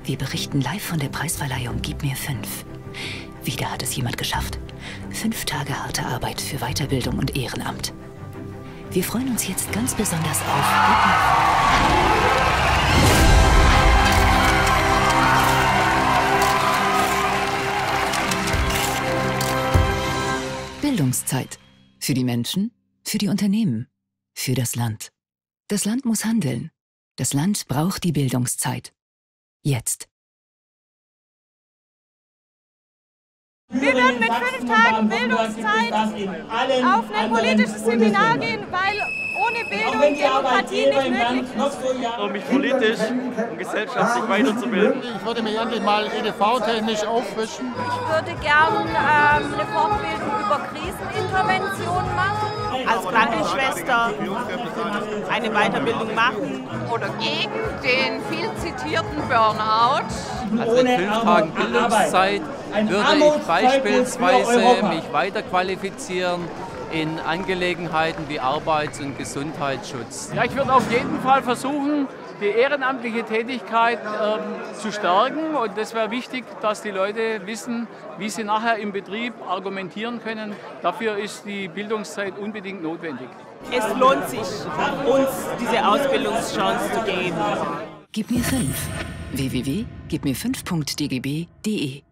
Wir berichten live von der Preisverleihung Gib mir 5. Wieder hat es jemand geschafft. 5 Tage harte Arbeit für Weiterbildung und Ehrenamt. Wir freuen uns jetzt ganz besonders auf Bildungszeit. Für die Menschen, für die Unternehmen, für das Land. Das Land muss handeln. Das Land braucht die Bildungszeit. Jetzt. Wir werden mit 5 Tagen Bildungszeit auf ein politisches Seminar gehen, weil ohne Bildung Demokratie nicht möglich ist. Um mich politisch und gesellschaftlich weiterzubilden. Ich würde mich endlich mal EDV-technisch auffrischen. Ich würde gern eine Fortbildung über Krisenintervention machen. Als Krankenschwester eine Weiterbildung machen. Oder gegen den viel zitierten Burnout. Also in 5 Tagen Bildungszeit würde ich beispielsweise mich weiterqualifizieren in Angelegenheiten wie Arbeits- und Gesundheitsschutz. Ja, ich würde auf jeden Fall versuchen, die ehrenamtliche Tätigkeit zu stärken. Und das wäre wichtig, dass die Leute wissen, wie sie nachher im Betrieb argumentieren können. Dafür ist die Bildungszeit unbedingt notwendig. Es lohnt sich, uns diese Ausbildungschance zu geben. Gib mir 5. www.gibmir5.dgb.de